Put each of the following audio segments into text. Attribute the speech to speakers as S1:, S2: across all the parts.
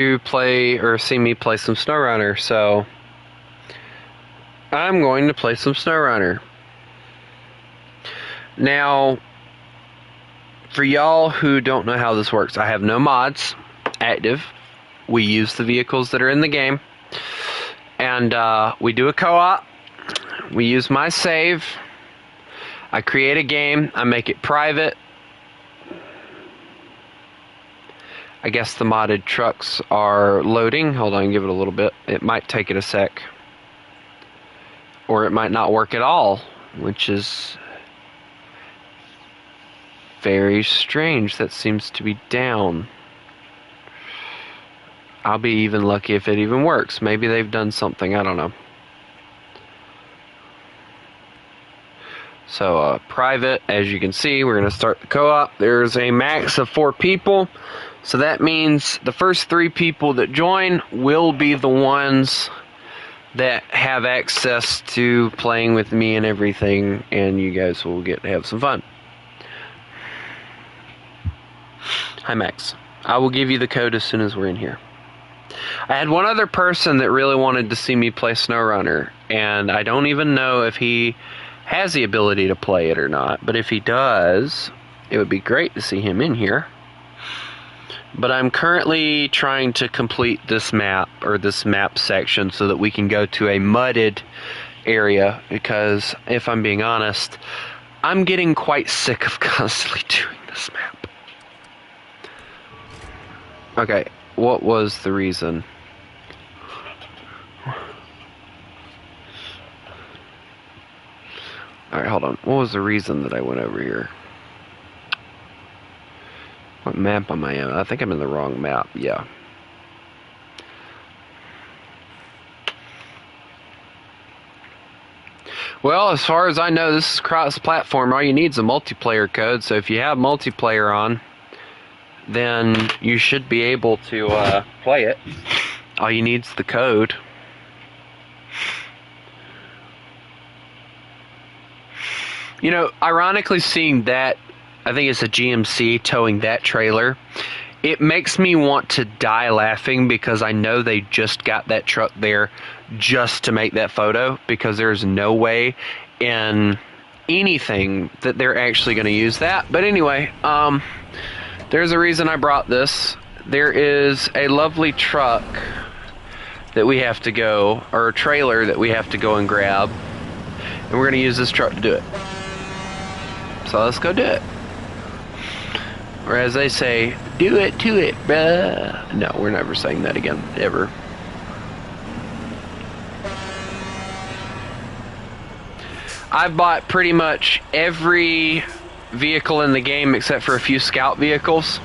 S1: to play or see me play some SnowRunner, so I'm going to play some SnowRunner. Now, for y'all who don't know how this works, I have no mods active. We use the vehicles that are in the game, and we do a co-op. We use my save. I create a game. I make it private. I guess the modded trucks are loading. Hold on, give it a little bit. It might take it a sec. Or it might not work at all, which is very strange. That seems to be down. I'll be even lucky if it even works. Maybe they've done something, I don't know. So, private, as you can see, we're going to start the co-op. There's a max of 4 people. So that means the first 3 people that join will be the ones that have access to playing with me and everything, and you guys will get to have some fun. Hi, Max. I will give you the code as soon as we're in here. I had one other person that really wanted to see me play SnowRunner, and I don't even know if he has the ability to play it or not, but if he does, it would be great to see him in here. But I'm currently trying to complete this map, or this map section, so that we can go to a mudded area, because if I'm being honest, I'm getting quite sick of constantly doing this map. Okay, what was the reason? Alright, hold on. What was the reason that I went over here? What map am I in? I think I'm in the wrong map, yeah. Well, as far as I know, this is cross-platform. All you need is a multiplayer code, so if you have multiplayer on, then you should be able to play it. All you need is the code. You know, ironically, seeing that, I think it's a GMC towing that trailer, it makes me want to die laughing, because I know they just got that truck there just to make that photo, because there's no way in anything that they're actually going to use that. But anyway, there's a reason I brought this. There is a lovely truck that we have to go, or a trailer that we have to go and grab, and we're going to use this truck to do it. So let's go do it. Or as they say, do it to it, bruh. No, we're never saying that again, ever. I've bought pretty much every vehicle in the game except for a few scout vehicles.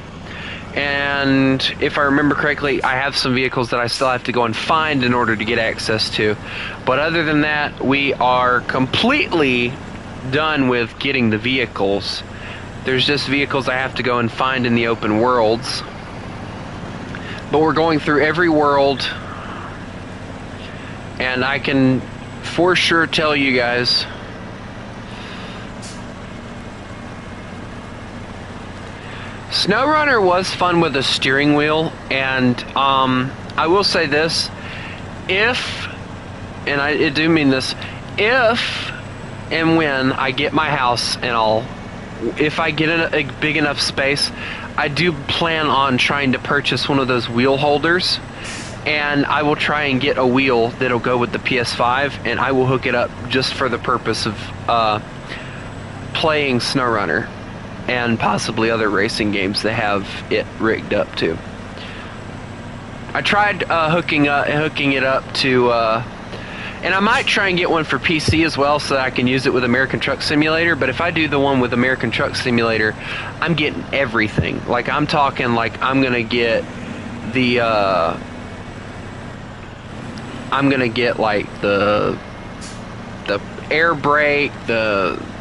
S1: And if I remember correctly, I have some vehicles that I still have to go and find in order to get access to. But other than that, we are completely done with getting the vehicles. There's just vehicles I have to go and find in the open worlds. But we're going through every world, and I can for sure tell you guys, SnowRunner was fun with a steering wheel, and I will say this, and I do mean this, if and when I get my house and all, if I get in a big enough space, I do plan on trying to purchase one of those wheel holders, and I will try and get a wheel that'll go with the PS5, and I will hook it up just for the purpose of playing SnowRunner and possibly other racing games that have it rigged up too. I tried hooking it up to and I might try and get one for PC as well, so that I can use it with American Truck Simulator. But if I do the one with American Truck Simulator, I'm getting everything. Like, I'm talking like I'm gonna get the like the air brake,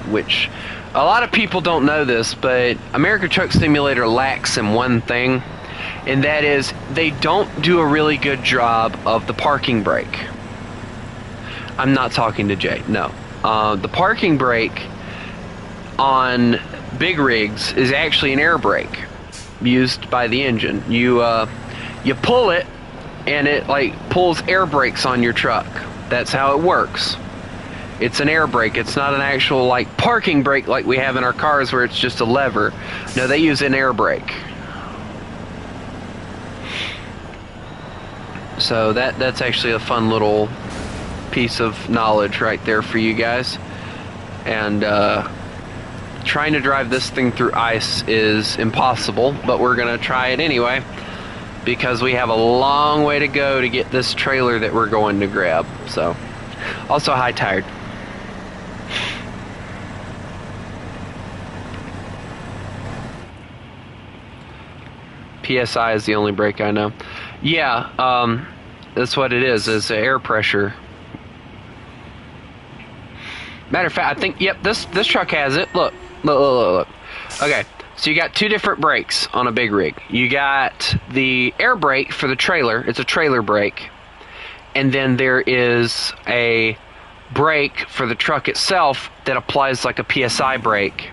S1: which a lot of people don't know this, but American Truck Simulator lacks in one thing, and that is they don't do a really good job of the parking brake. I'm not talking to Jay, no. The parking brake on big rigs is actually an air brake used by the engine. You You pull it, and it like pulls air brakes on your truck. That's how it works. It's an air brake. It's not an actual like parking brake like we have in our cars where it's just a lever. No, they use an air brake. So that's actually a fun little piece of knowledge right there for you guys. And trying to drive this thing through ice is impossible, but we're gonna try it anyway because we have a long way to go to get this trailer that we're going to grab. So, also high tired. PSI is the only brake I know. Yeah, that's what it is. It's air pressure. Matter of fact, I think, yep, this truck has it. Look. Okay, so you got two different brakes on a big rig. You got the air brake for the trailer. It's a trailer brake. And then there is a brake for the truck itself that applies like a PSI brake.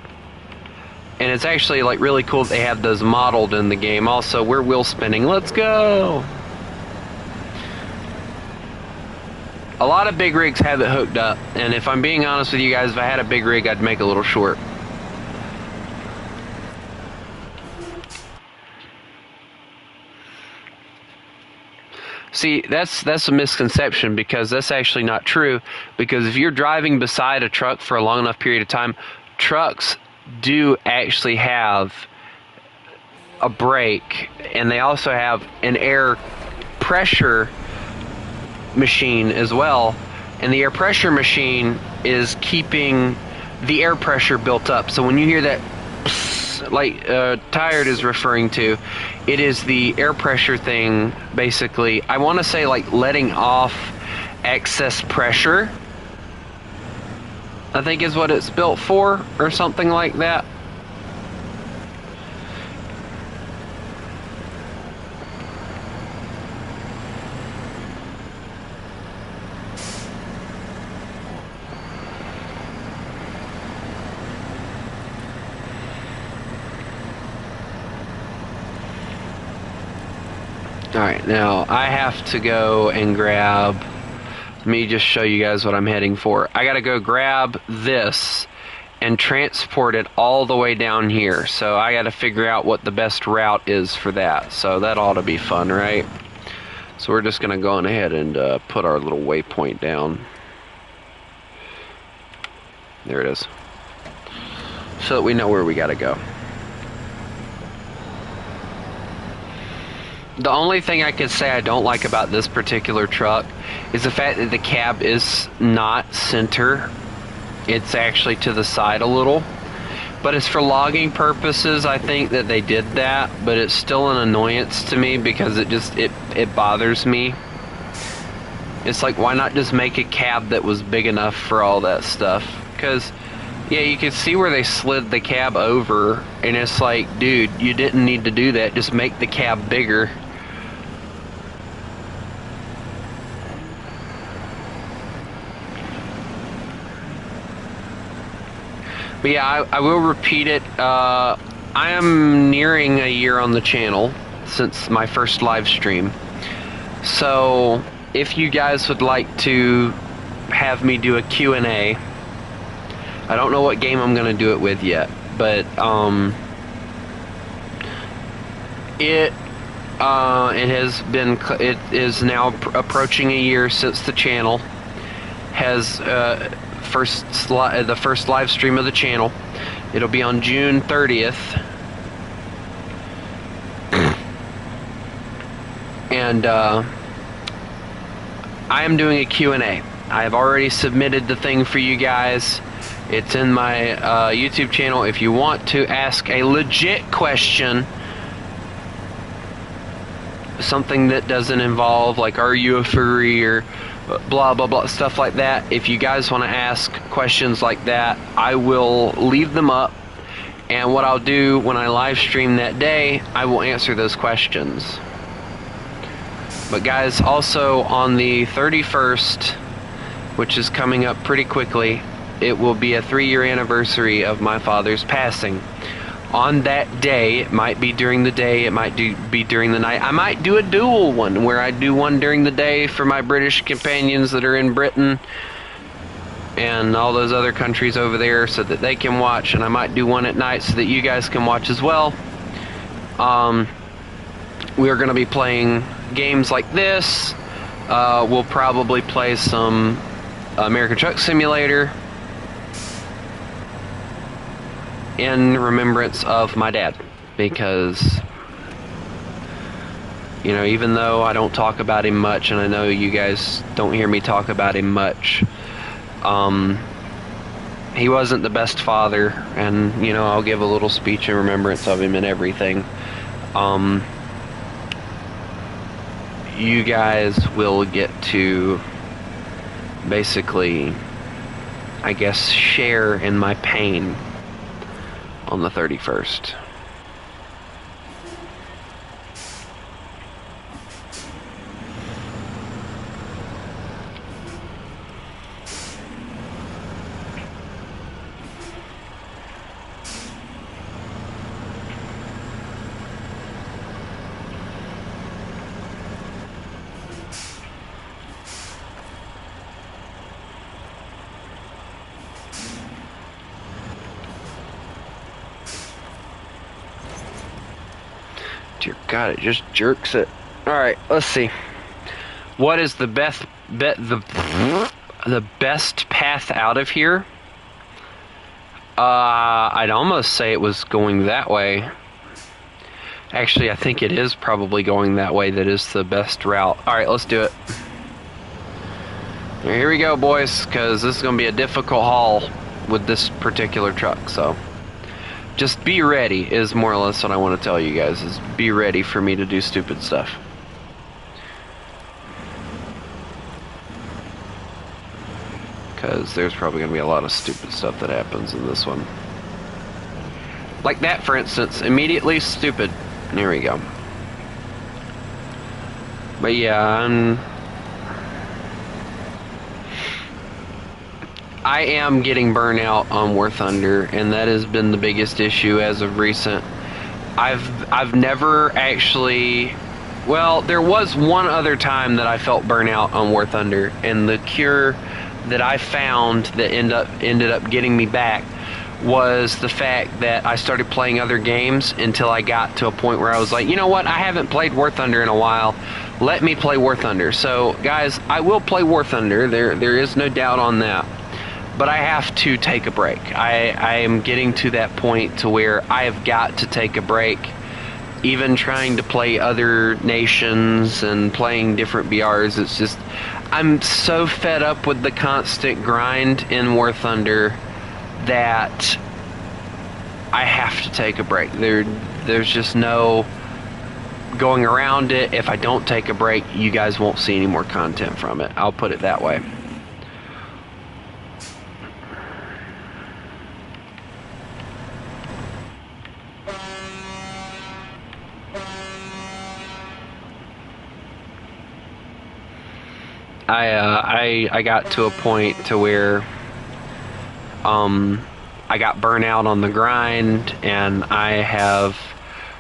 S1: And it's actually like really cool that they have those modeled in the game. Also, we're wheel spinning. Let's go! A lot of big rigs have it hooked up. And if I'm being honest with you guys, if I had a big rig, I'd make it a little short. See, that's a misconception because that's actually not true. Because if you're driving beside a truck for a long enough period of time, trucks do actually have a brake, and they also have an air pressure machine as well. And the air pressure machine is keeping the air pressure built up. So when you hear that like Tired is referring to, it is the air pressure thing, basically. I want to say like letting off excess pressure, I think is what it's built for, or something like that. Alright, now I have to go and grab, let me just show you guys what I'm heading for. I gotta go grab this and transport it all the way down here. So I gotta figure out what the best route is for that. So that ought to be fun, right? So we're just gonna go on ahead and put our little waypoint down. There it is. So that we know where we gotta go. The only thing I could say I don't like about this particular truck is the fact that the cab is not center. It's actually to the side a little. But it's for logging purposes, I think that they did that. But it's still an annoyance to me because it bothers me. It's like, why not just make a cab that was big enough for all that stuff? Because, yeah, you can see where they slid the cab over. And it's like, dude, you didn't need to do that. Just make the cab bigger. But yeah, I will repeat it. I am nearing a year on the channel since my first live stream. So if you guys would like to have me do a Q&A, I don't know what game I'm going to do it with yet, but it is now approaching a year since the channel has the first live stream of the channel. It'll be on June 30th. And I am doing a Q&A. I have already submitted the thing for you guys. It's in my YouTube channel. If you want to ask a legit question, something that doesn't involve like, are you a furry, or blah blah blah, stuff like that. If you guys want to ask questions like that, I will leave them up, and what I'll do when I live stream that day, I will answer those questions. But guys, also on the 31st, which is coming up pretty quickly, it will be a 3-year anniversary of my father's passing. on that day. It might be during the day, it might be during the night. I might do a dual one where I do one during the day for my British companions that are in Britain and all those other countries over there so that they can watch, and I might do one at night so that you guys can watch as well. We're going to be playing games like this. We'll probably play some American Truck Simulator in remembrance of my dad, because, you know, even though I don't talk about him much, and I know you guys don't hear me talk about him much, he wasn't the best father, and, you know, I'll give a little speech in remembrance of him and everything. You guys will get to basically, I guess, share in my pain on the 31st. Dear God, it just jerks it. Alright, let's see. What is the best the best path out of here? I'd almost say it was going that way. Actually, I think it is probably going that way that is the best route. Alright, let's do it. Here we go, boys, because this is going to be a difficult haul with this particular truck, so just be ready is more or less what I want to tell you guys, is be ready for me to do stupid stuff. Because there's probably going to be a lot of stupid stuff that happens in this one. Like that, for instance, immediately stupid. Here we go. But yeah, I am getting burnout on War Thunder, and that has been the biggest issue as of recent. I've never actually, well, there was one other time that I felt burnout on War Thunder, and the cure that I found that ended up getting me back was the fact that I started playing other games until I got to a point where I was like, you know what, I haven't played War Thunder in a while. Let me play War Thunder. So, guys, I will play War Thunder. There is no doubt on that. But I have to take a break. I am getting to that point to where I have got to take a break. Even trying to play other nations and playing different BRs, it's just, I'm so fed up with the constant grind in War Thunder that I have to take a break. There's just no going around it. If I don't take a break, you guys won't see any more content from it. I'll put it that way. I got to a point to where I got burnt out on the grind, and I have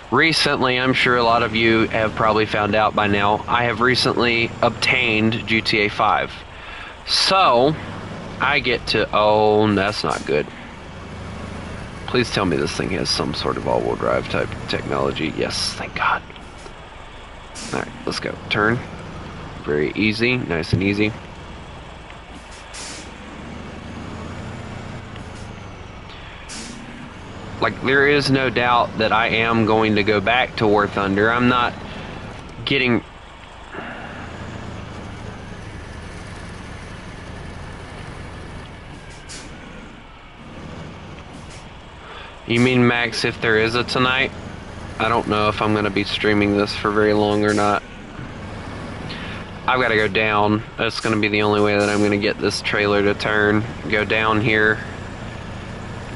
S1: recently, I'm sure a lot of you have probably found out by now, I have recently obtained GTA 5. So, I get to, oh, that's not good. Please tell me this thing has some sort of all-wheel drive type technology. Yes, thank God. Alright, let's go. Turn. Very easy, nice and easy. Like, there is no doubt that I am going to go back to War Thunder. I'm not getting... You mean, Max, if there is a tonight? I don't know if I'm going to be streaming this for very long or not. I've got to go down. That's going to be the only way that I'm going to get this trailer to turn. Go down here.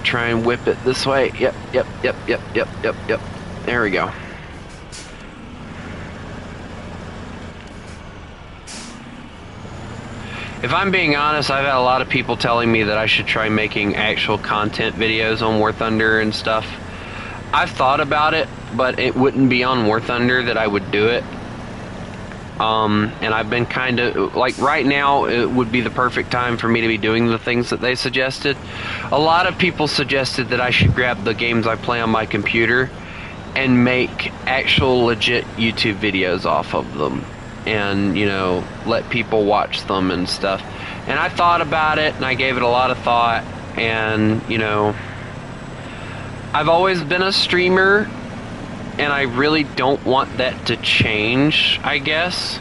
S1: Try and whip it this way. Yep. There we go. If I'm being honest, I've had a lot of people telling me that I should try making actual content videos on War Thunder and stuff. I've thought about it, but it wouldn't be on War Thunder that I would do it. And I've been kind of, like, right now, it would be the perfect time for me to be doing the things that they suggested. A lot of people suggested that I should grab the games I play on my computer and make actual legit YouTube videos off of them. And, you know, let people watch them and stuff. And I thought about it, and I gave it a lot of thought, and, you know, I've always been a streamer, and I really don't want that to change, I guess.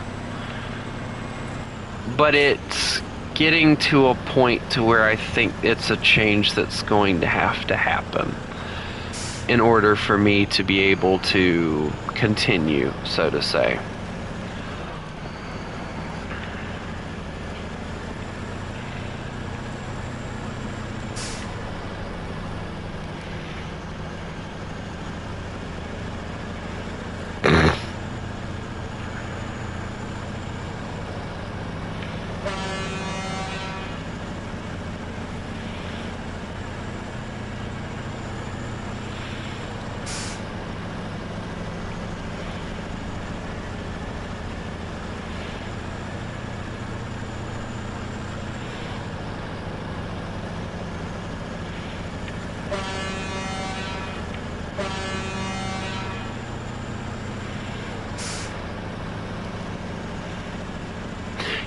S1: But it's getting to a point to where I think it's a change that's going to happen in order for me to be able to continue, so to say.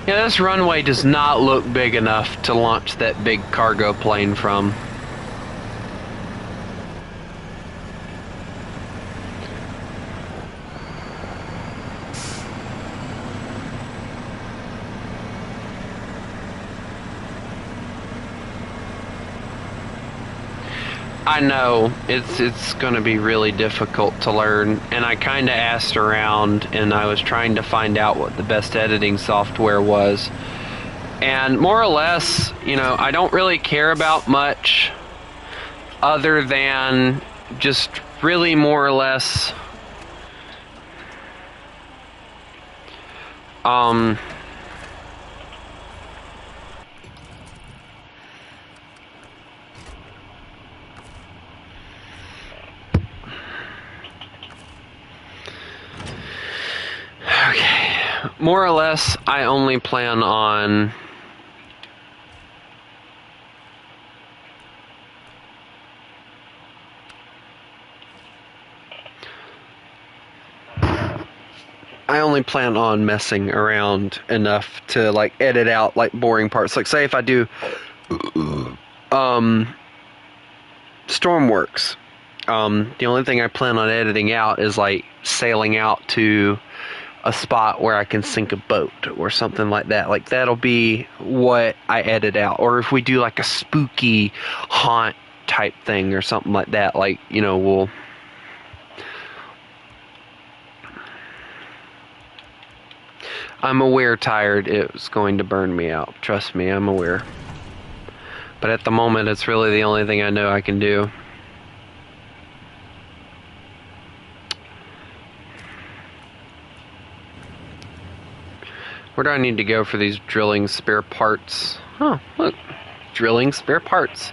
S1: Yeah, this runway does not look big enough to launch that big cargo plane from. I know it's going to be really difficult to learn, and I kind of asked around, and I was trying to find out what the best editing software was. And more or less, you know, I don't really care about much other than just really more or less more or less, I only plan on messing around enough to, like, edit out, like, boring parts. Like, say if I do Stormworks, the only thing I plan on editing out is, like, sailing out to a spot where I can sink a boat or something like that. Like, that'll be what I edit out. Or if we do, like, a spooky haunt type thing or something like that, like, you know, I'm aware tired it's going to burn me out. Trust me, I'm aware. But at the moment, it's really the only thing I know I can do. Where do I need to go for these drilling spare parts? Oh, look. Drilling spare parts.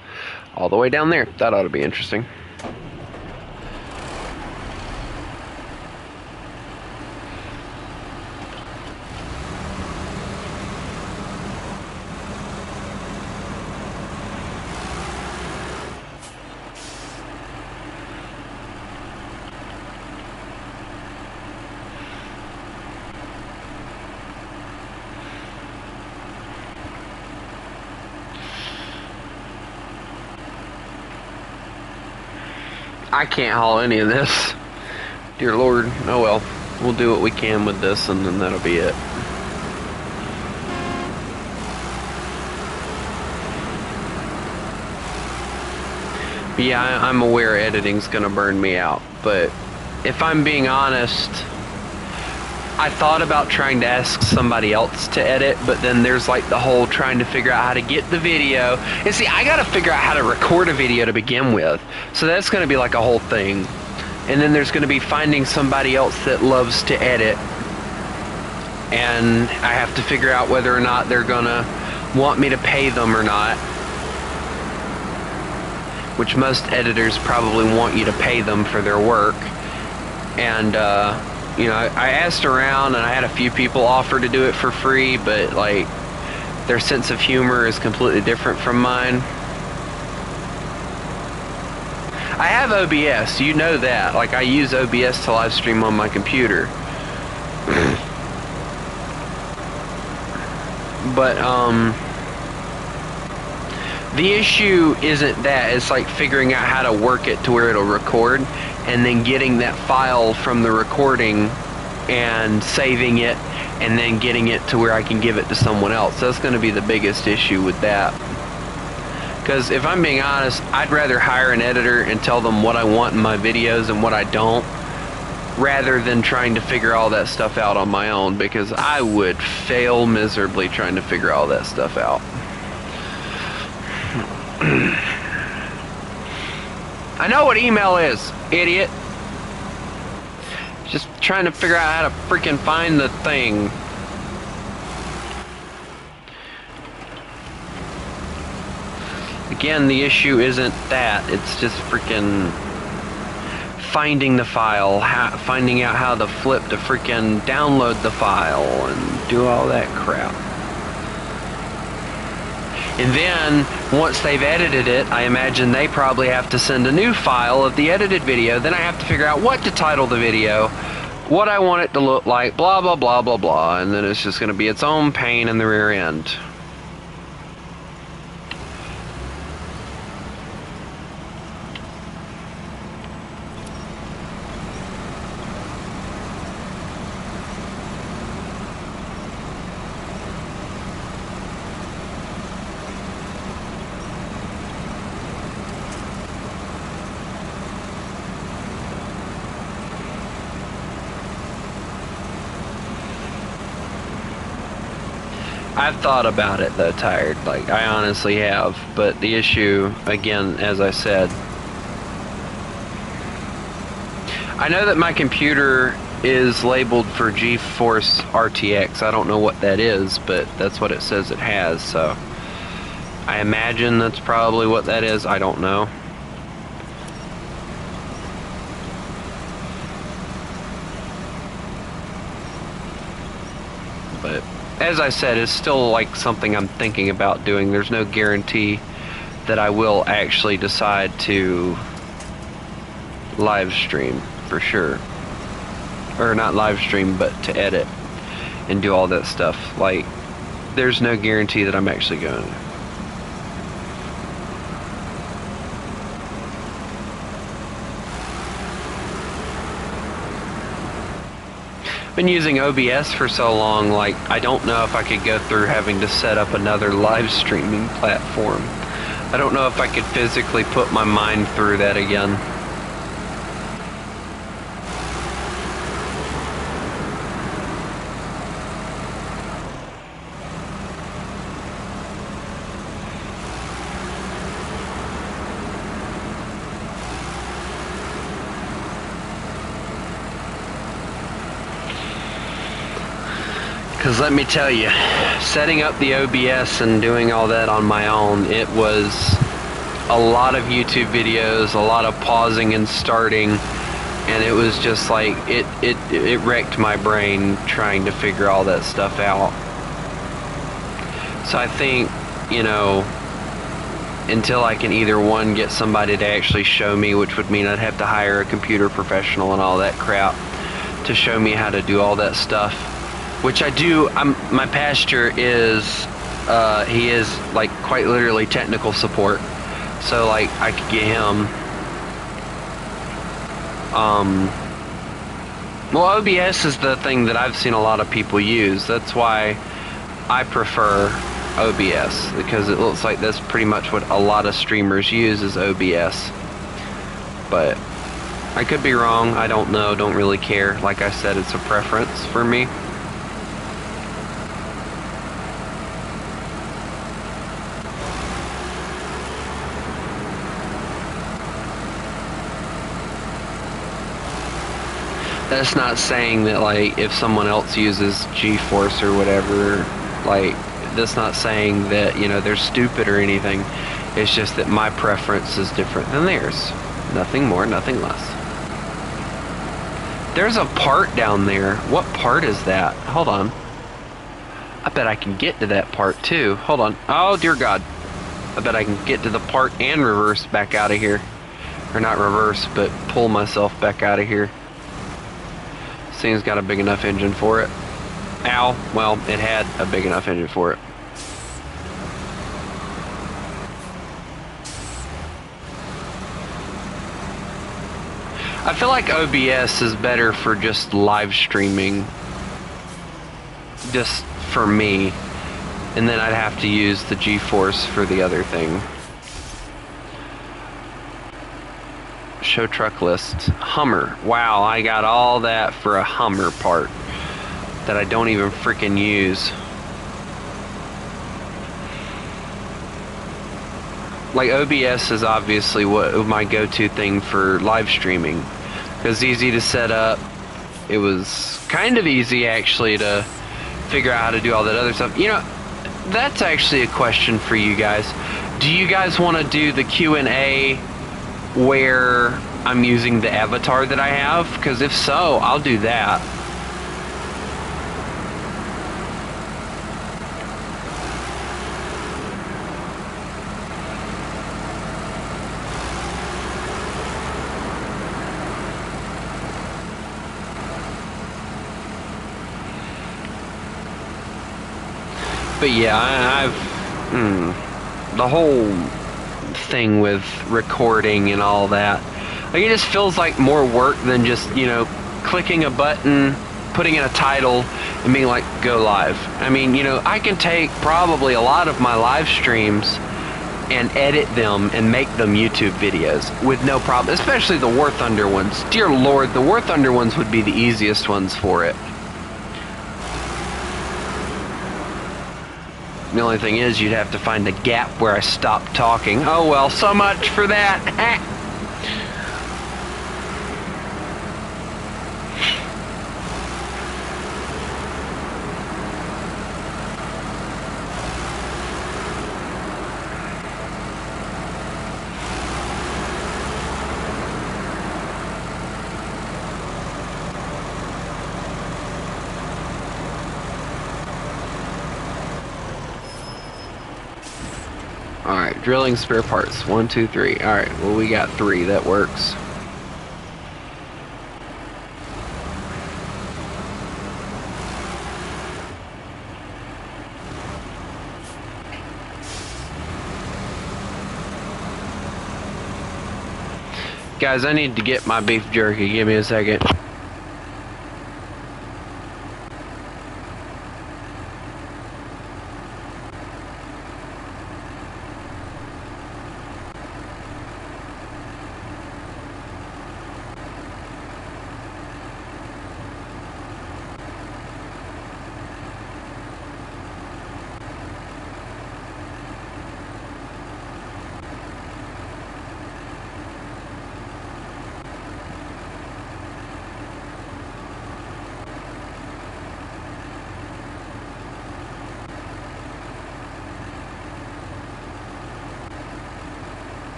S1: All the way down there. That ought to be interesting. I can't haul any of this. Dear Lord. Oh well. We'll do what we can with this, and then that'll be it. But yeah, I'm aware editing's gonna burn me out. But if I'm being honest, I thought about trying to ask somebody else to edit, but then there's like the whole trying to figure out how to get the video. And see, I gotta figure out how to record a video to begin with. So that's gonna be like a whole thing. And then there's gonna be finding somebody else that loves to edit. And I have to figure out whether or not they're gonna want me to pay them or not. which most editors probably want you to pay them for their work. And you know, I asked around, and I had a few people offer to do it for free, but like their sense of humor is completely different from mine. I have OBS, you know that. Like, I use OBS to live stream on my computer. But the issue isn't that. It's like figuring out how to work it to where it'll record, and then getting that file from the recording and saving it, and then getting it to where I can give it to someone else. That's going to be the biggest issue with that. Because if I'm being honest, I'd rather hire an editor and tell them what I want in my videos and what I don't, rather than trying to figure all that stuff out on my own, because I would fail miserably trying to figure all that stuff out. I know what email is, idiot. Just trying to figure out how to freaking find the thing. Again, the issue isn't that. It's just freaking finding the file, finding out how to flip to freaking download the file and do all that crap. And then, once they've edited it, I imagine they probably have to send a new file of the edited video. Then I have to figure out what to title the video, what I want it to look like, blah, blah, blah, blah, blah. And then it's just going to be its own pain in the rear end. I've thought about it though, Tired. Like, I honestly have. But the issue, again, as I said, I know that my computer is labeled for GeForce RTX. I don't know what that is, but that's what it says it has, so I imagine that's probably what that is. I don't know. But as I said, it's still like something I'm thinking about doing. There's no guarantee that I will actually decide to live stream for sure. Or not live stream, but to edit and do all that stuff. Like, there's no guarantee that I'm actually going to. Been using OBS for so long, like, I don't know if I could go through having to set up another live streaming platform. I don't know if I could physically put my mind through that again. Because let me tell you, setting up the OBS and doing all that on my own, it was a lot of YouTube videos, a lot of pausing and starting, and it was just like, it wrecked my brain trying to figure all that stuff out. So I think, you know, until I can either one, get somebody to actually show me, which would mean I'd have to hire a computer professional and all that crap to show me how to do all that stuff. Which I do. My pastor is, he is like quite literally technical support. So like I could get him. Well, OBS is the thing that I've seen a lot of people use. That's why I prefer OBS, because it looks like that's pretty much what a lot of streamers use is OBS. But I could be wrong. I don't know. Don't really care. Like I said, it's a preference for me. That's not saying that, like, if someone else uses GeForce or whatever, like, that's not saying that, you know, they're stupid or anything. It's just that my preference is different than theirs. Nothing more, nothing less. There's a part down there. What part is that? Hold on. I bet I can get to that part too. Hold on. Oh, dear God. I bet I can get to the part and reverse back out of here. Or not reverse, but pull myself back out of here. This thing's got a big enough engine for it. Ow. Well, it had a big enough engine for it. I feel like OBS is better for just live streaming. Just for me. And then I'd have to use the GeForce for the other thing. Show truck list. Hummer. Wow, I got all that for a Hummer part that I don't even freaking use. Like, OBS is obviously what my go-to thing for live streaming. It's easy to set up. It was kind of easy, actually, to figure out how to do all that other stuff. You know, that's actually a question for you guys. Do you guys want to do the Q&A where I'm using the avatar that I have? Because if so, I'll do that. But yeah, the whole thing with recording and all that, like, it just feels like more work than just, you know, clicking a button, putting in a title, and being like, go live. I mean, you know, I can take probably a lot of my live streams and edit them and make them YouTube videos with no problem, especially the War Thunder ones. Dear Lord, the War Thunder ones would be the easiest ones for it. The only thing is, you'd have to find a gap where I stop talking. Oh well, so much for that. Alright, drilling spare parts. 1, 2, 3. Alright, well, we got 3. That works. Guys, I need to get my beef jerky. Give me a second.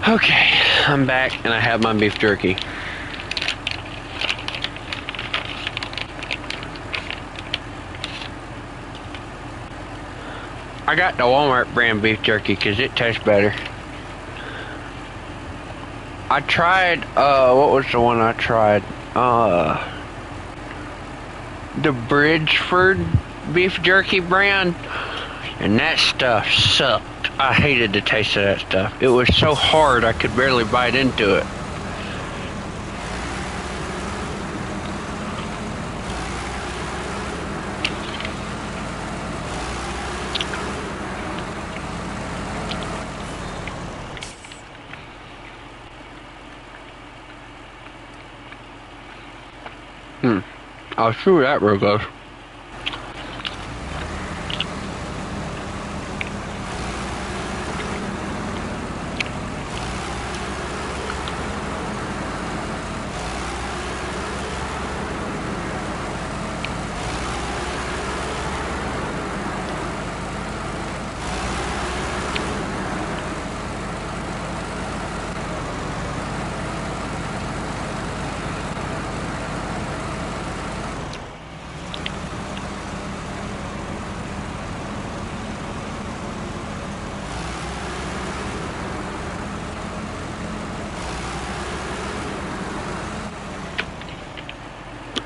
S1: Okay, I'm back and I have my beef jerky. I got the Walmart brand beef jerky because it tastes better. I tried, what was the one I tried? The Bridgeford beef jerky brand, and that stuff sucked. I hated the taste of that stuff. It was so hard I could barely bite into it. I'll see where that road goes.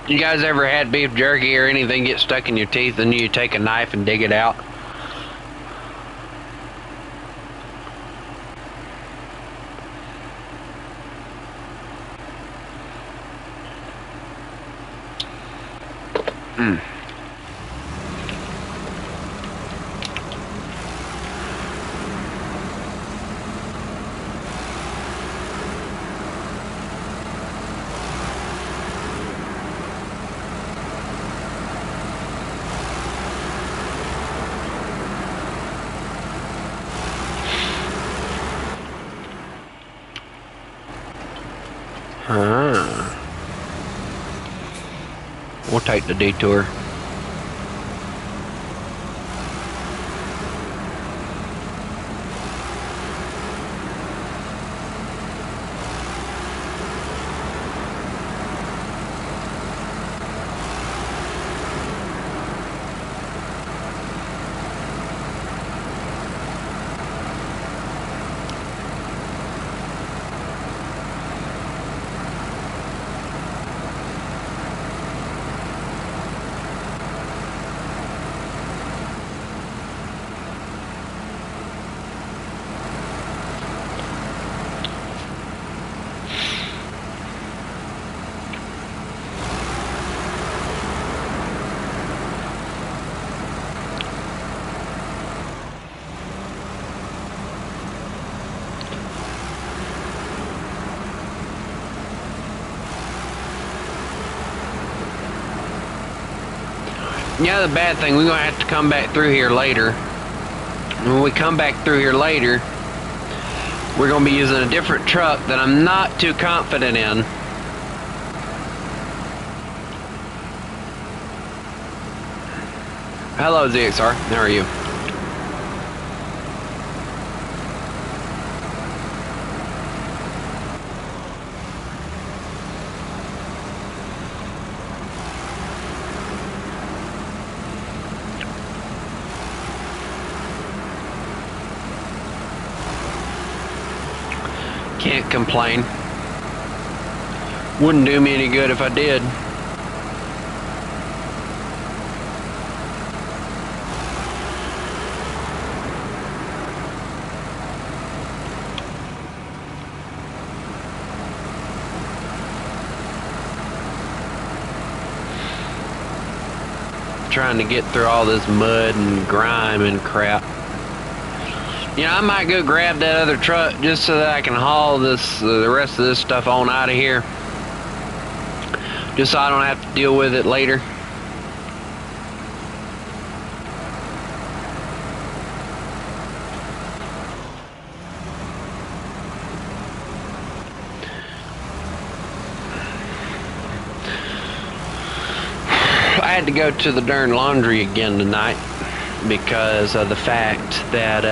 S1: You guys ever had beef jerky or anything get stuck in your teeth and you take a knife and dig it out? We'll take the detour. Yeah, the bad thing, we're going to have to come back through here later. When we come back through here later, we're going to be using a different truck that I'm not too confident in. Hello, ZXR. How are you? Can't complain. Wouldn't do me any good if I did. Trying to get through all this mud and grime and crap. You know, I might go grab that other truck just so that I can haul this, the rest of this stuff on out of here. Just so I don't have to deal with it later. I had to go to the darn laundry again tonight because of the fact that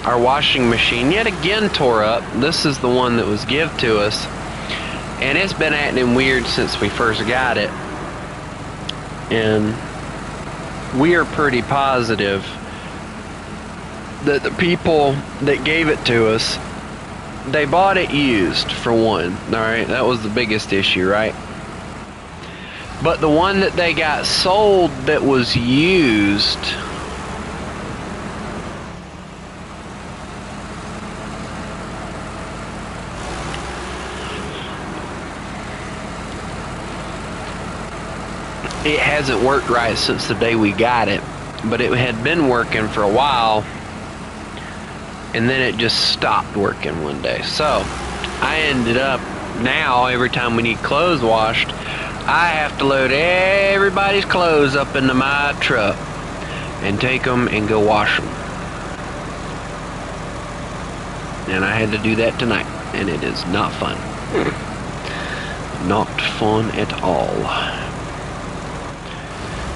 S1: our washing machine yet again tore up. This is the one that was given to us, and it's been acting weird since we first got it, and we are pretty positive that the people that gave it to us, they bought it used, for one. Alright, that was the biggest issue, right? But the one that they got sold that was used, it hasn't worked right since the day we got it. But it had been working for a while, and then it just stopped working one day. So I ended up, now every time we need clothes washed, I have to load everybody's clothes up into my truck and take them and go wash them. And I had to do that tonight, and it is not fun. Not fun at all.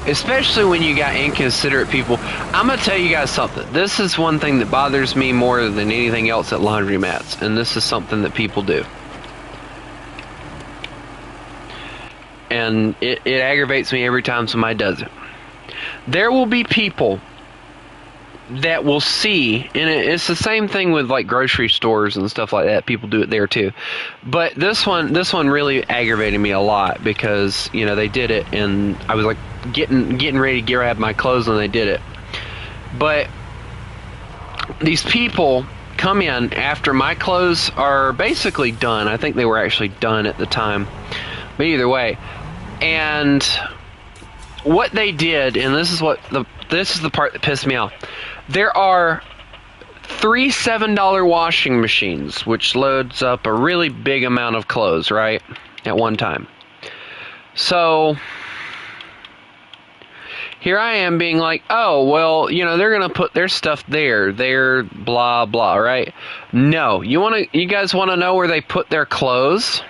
S1: Especially when you got inconsiderate people. I'm going to tell you guys something. This is one thing that bothers me more than anything else at laundromats. And this is something that people do. And it aggravates me every time somebody does it. There will be people that will see, and it's the same thing with like grocery stores and stuff like that. People do it there too. But this one really aggravated me a lot because, you know, they did it and I was like getting ready to grab my clothes when they did it. But these people come in after my clothes are basically done. I think they were actually done at the time. But either way, and what they did, and this is the part that pissed me off. There are 3 $7 washing machines, which loads up a really big amount of clothes, right, at one time. So here I am being like, oh, well, you know, they're going to put their stuff there, blah, blah, right? No, you guys want to know where they put their clothes?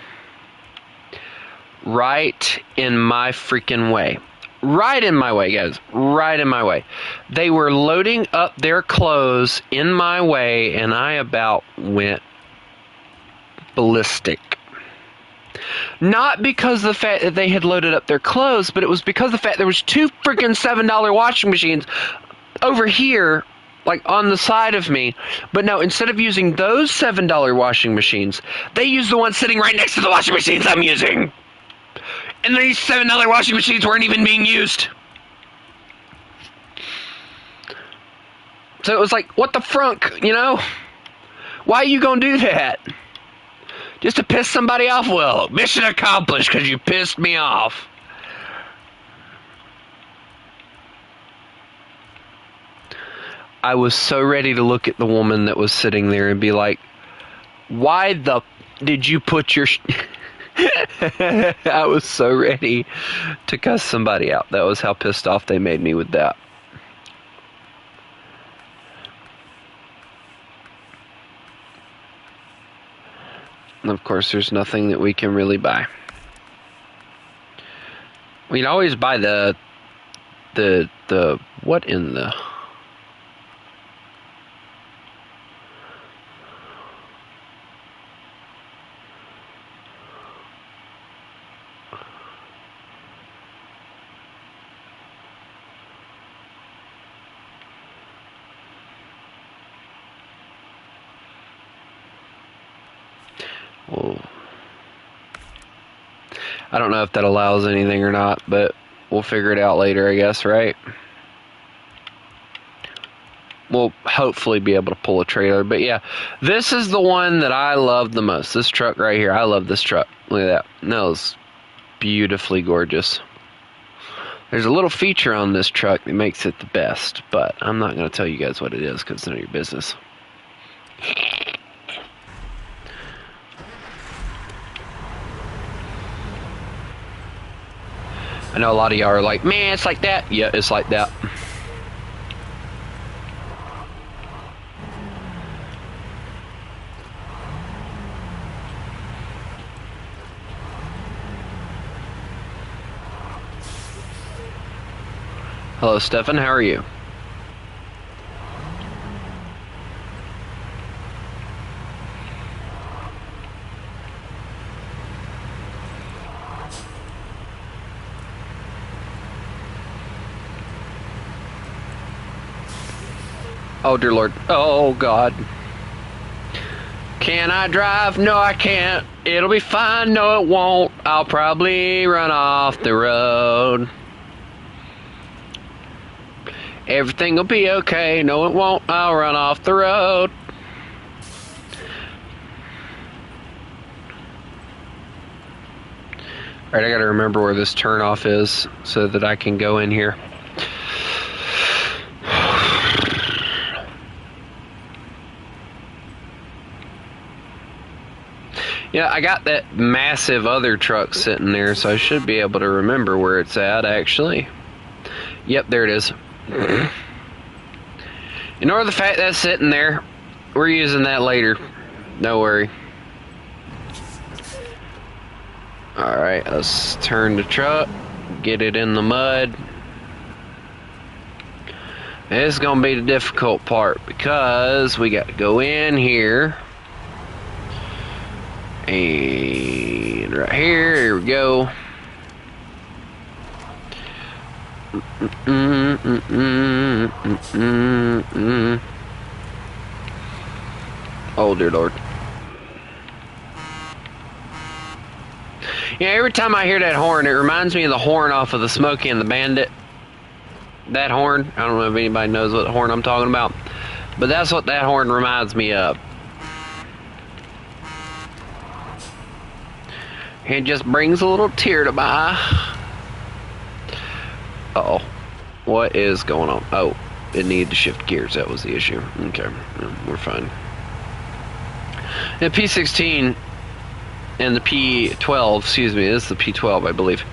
S1: Right in my freaking way. Right in my way, guys. Right in my way. They were loading up their clothes in my way, and I about went ballistic. Not because of the fact that they had loaded up their clothes, but it was because of the fact there was 2 freaking $7 washing machines over here, like on the side of me. But no, instead of using those $7 washing machines, they used the one sitting right next to the washing machines I'm using. And these $7 washing machines weren't even being used. So it was like, what the frunk, you know? Why are you gonna do that? Just to piss somebody off? Well, mission accomplished because you pissed me off. I was so ready to look at the woman that was sitting there and be like, why the did you put your... I was so ready to cuss somebody out. That was how pissed off they made me with that. And of course, there's nothing that we can really buy. We'd always buy the what in the... Well, I don't know if that allows anything or not, but we'll figure it out later, I guess, right? We'll hopefully be able to pull a trailer. But yeah, this is the one that I love the most. This truck right here. I love this truck. Look at that. That was beautifully gorgeous. There's a little feature on this truck that makes it the best, but I'm not going to tell you guys what it is because it's none of your business. I know a lot of y'all are like, man, it's like that. Yeah, it's like that. Hello, Stefan. How are you? Oh, dear Lord. Oh, God. Can I drive? No, I can't. It'll be fine. No, it won't. I'll probably run off the road. Everything will be okay. No, it won't. I'll run off the road. Alright, I gotta remember where this turnoff is so that I can go in here. Yeah, I got that massive other truck sitting there, so I should be able to remember where it's at, actually. Yep, there it is. Ignore the fact that's sitting there. We're using that later. No worry. Alright, let's turn the truck, get it in the mud. This is going to be the difficult part because we got to go in here. And right here we go. Oh, dear Lord. Yeah, every time I hear that horn, it reminds me of the horn off of the Smokey and the Bandit. That horn, I don't know if anybody knows what horn I'm talking about, but that's what that horn reminds me of. It just brings a little tear to my eye. Uh-oh. What is going on? Oh, it needed to shift gears. That was the issue. Okay, we're fine. The P16 and the P12, excuse me, this is the P12, I believe.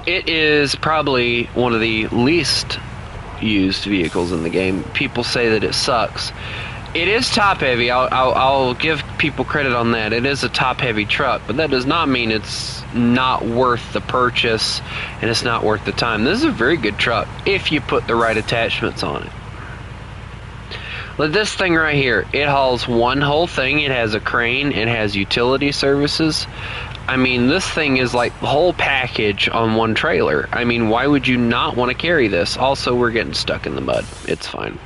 S1: It is probably one of the least used vehicles in the game. People say that it sucks. It is top heavy. I'll give people credit on that. It is a top heavy truck, but that does not mean it's not worth the purchase and it's not worth the time. This is a very good truck if you put the right attachments on it. Look, this thing right here, it hauls one whole thing. It has a crane, it has utility services. I mean, this thing is like the whole package on one trailer. I mean, why would you not want to carry this? Also, we're getting stuck in the mud. It's fine.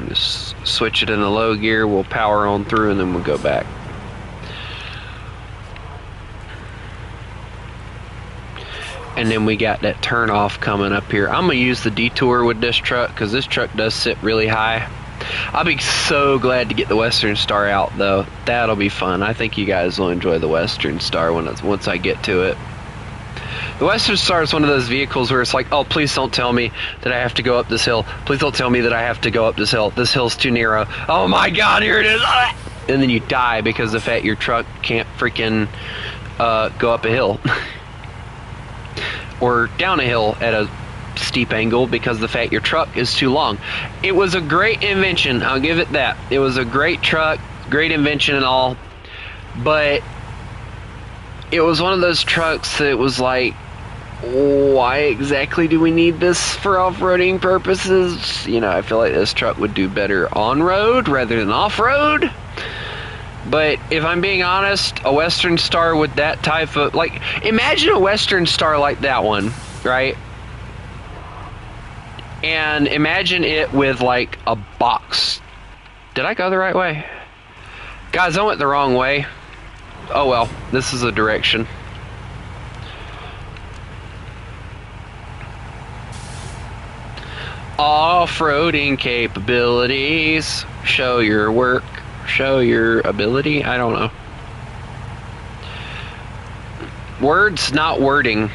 S1: Just switch it in the low gear, we'll power on through, and then we'll go back. And then we got that turn off coming up here. I'm gonna use the detour with this truck because this truck does sit really high. I'll be so glad to get the Western Star out though. That'll be fun. I think you guys will enjoy the Western Star once I get to it. The Western Star is one of those vehicles where it's like, oh, please don't tell me that I have to go up this hill. Please don't tell me that I have to go up this hill. This hill's too narrow. Oh my God, here it is. And then you die because the fact your truck can't freaking go up a hill. Or down a hill at a steep angle because the fact your truck is too long. It was a great invention. I'll give it that. It was a great truck, great invention and all. But it was one of those trucks that was like, why exactly do we need this for off-roading purposes? You know, I feel like this truck would do better on-road rather than off-road. But if I'm being honest, a Western Star with that type of, like, imagine a Western Star like that one, right? And imagine it with like a box. Did I go the right way? Guys, I went the wrong way. Oh well, this is a direction. Off-roading capabilities. Show your work. Show your ability. I don't know. Words, not wording.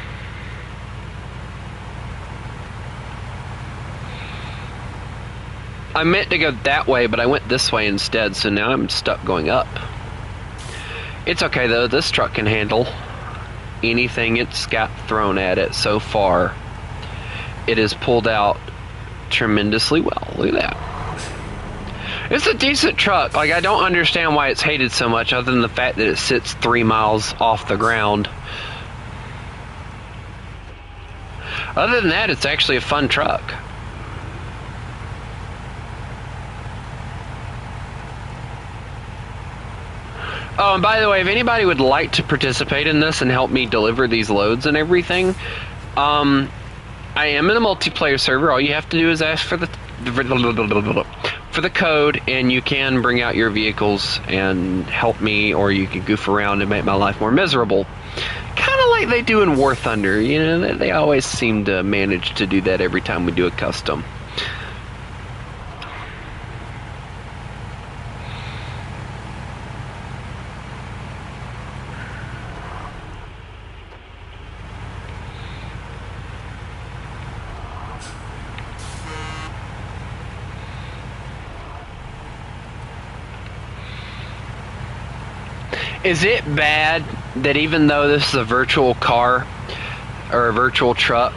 S1: I meant to go that way, but I went this way instead, so now I'm stuck going up. It's okay though, this truck can handle anything it's got thrown at it so far. It has pulled out tremendously well. Look at that. It's a decent truck. Like, I don't understand why it's hated so much other than the fact that it sits 3 miles off the ground. Other than that, it's actually a fun truck. Oh, and by the way, if anybody would like to participate in this and help me deliver these loads and everything, I am in a multiplayer server. All you have to do is ask for the code, and you can bring out your vehicles and help me, or you can goof around and make my life more miserable. Kind of like they do in War Thunder. You know, they always seem to manage to do that every time we do a custom. Is it bad that even though this is a virtual car or a virtual truck,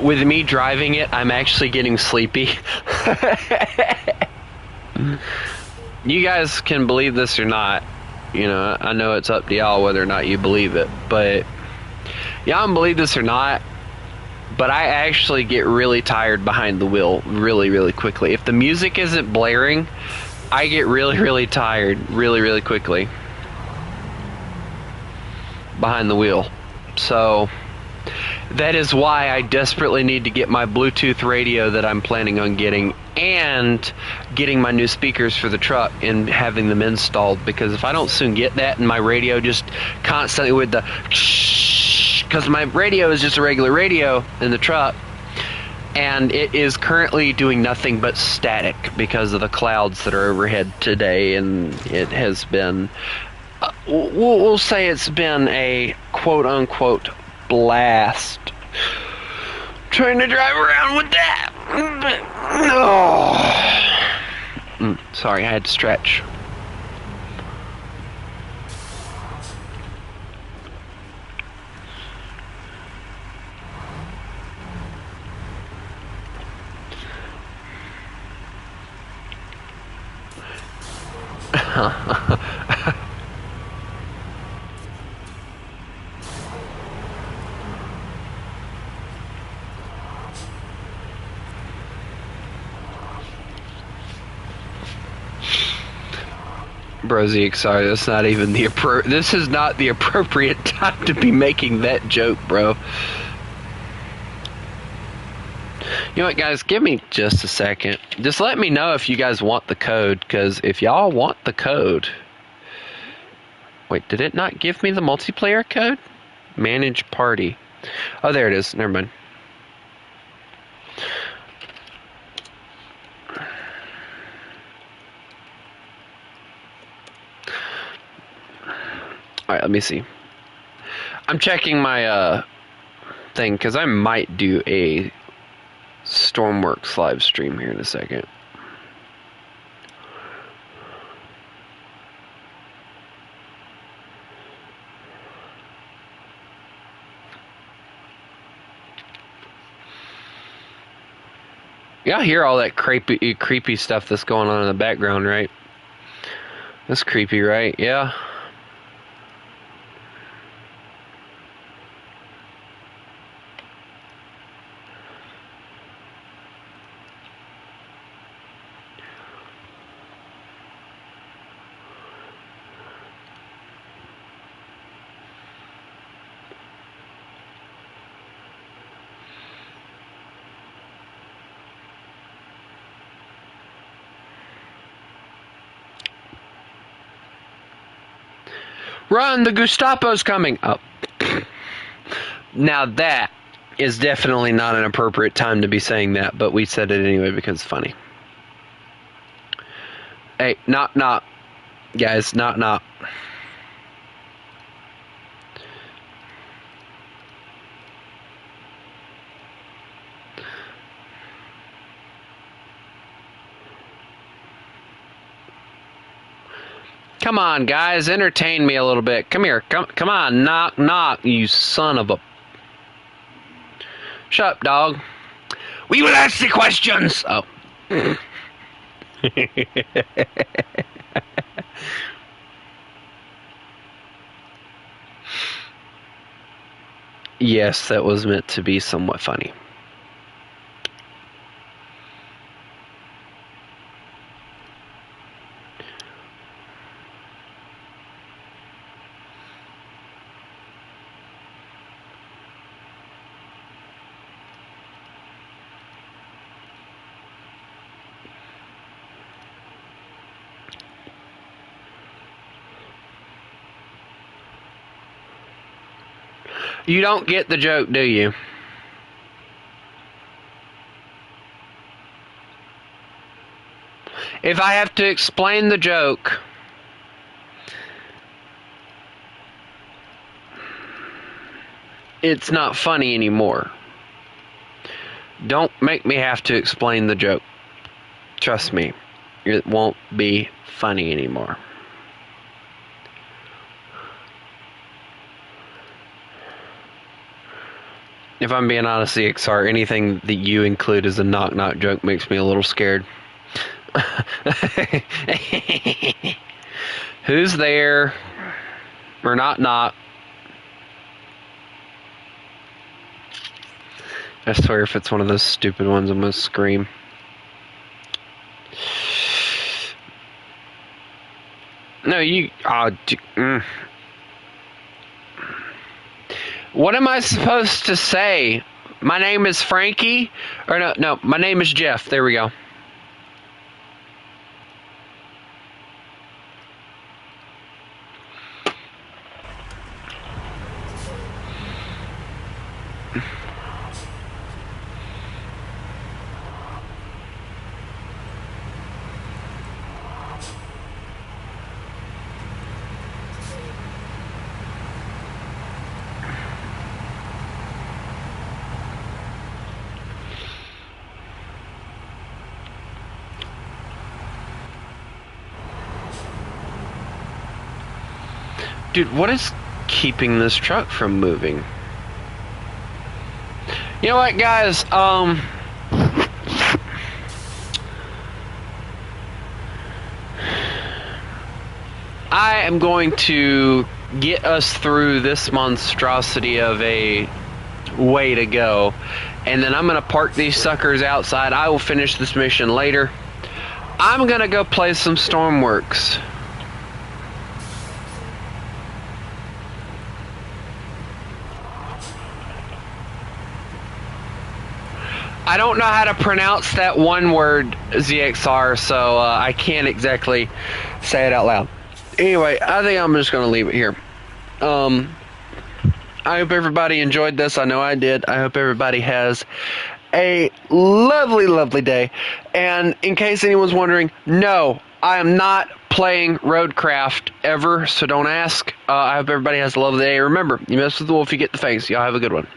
S1: with me driving it, I'm actually getting sleepy? You guys can believe this or not. You know, I know it's up to y'all whether or not you believe it, but y'all can believe this or not, but I actually get really tired behind the wheel really, really quickly. If the music isn't blaring, I get really, really tired really, really quickly behind the wheel. So that is why I desperately need to get my Bluetooth radio that I'm planning on getting, and getting my new speakers for the truck and having them installed, because if I don't soon get that and my radio just constantly with the because my radio is just a regular radio in the truck, and it is currently doing nothing but static because of the clouds that are overhead today, and it has been we'll say it's been a quote-unquote blast trying to drive around with that. Sorry, I had to stretch. Brozy, sorry, that's not even the this is not the appropriate time to be making that joke, bro. You know what, guys? Give me just a second. Just let me know if you guys want the code, because if y'all want the code... Wait, did it not give me the multiplayer code? Manage party. Oh, there it is. Never mind. Alright, let me see. I'm checking my thing, because I might do a Stormworks live stream here in a second. Y'all hear all that creepy stuff that's going on in the background, right? That's creepy, right? Yeah. Run, the Gestapo's coming! Oh. Now that is definitely not an appropriate time to be saying that, but we said it anyway because it's funny. Hey, knock. Guys, knock. Come on, guys, entertain me a little bit. Come here, come on, knock, you son of a... Shut up, dog. We will ask the questions! Oh. Yes, that was meant to be somewhat funny. You don't get the joke, do you? If I have to explain the joke, it's not funny anymore. Don't make me have to explain the joke. Trust me, it won't be funny anymore. If I'm being honest, CXR, anything that you include as a knock-knock joke makes me a little scared. Who's there? Or knock. I swear if it's one of those stupid ones, I'm gonna scream. No, you... What am I supposed to say? My name is Frankie? Or no, my name is Jeff. There we go. Dude, what is keeping this truck from moving? You know what, guys? I am going to get us through this monstrosity of a way to go, and then I'm going to park these suckers outside. I will finish this mission later. I'm going to go play some Stormworks. I don't know how to pronounce that one word, ZXR, so I can't exactly say it out loud. Anyway, I think I'm just going to leave it here. I hope everybody enjoyed this. I know I did. I hope everybody has a lovely, lovely day. And in case anyone's wondering, no, I am not playing Roadcraft ever, so don't ask. I hope everybody has a lovely day. Remember, you mess with the wolf, you get the face. Y'all have a good one.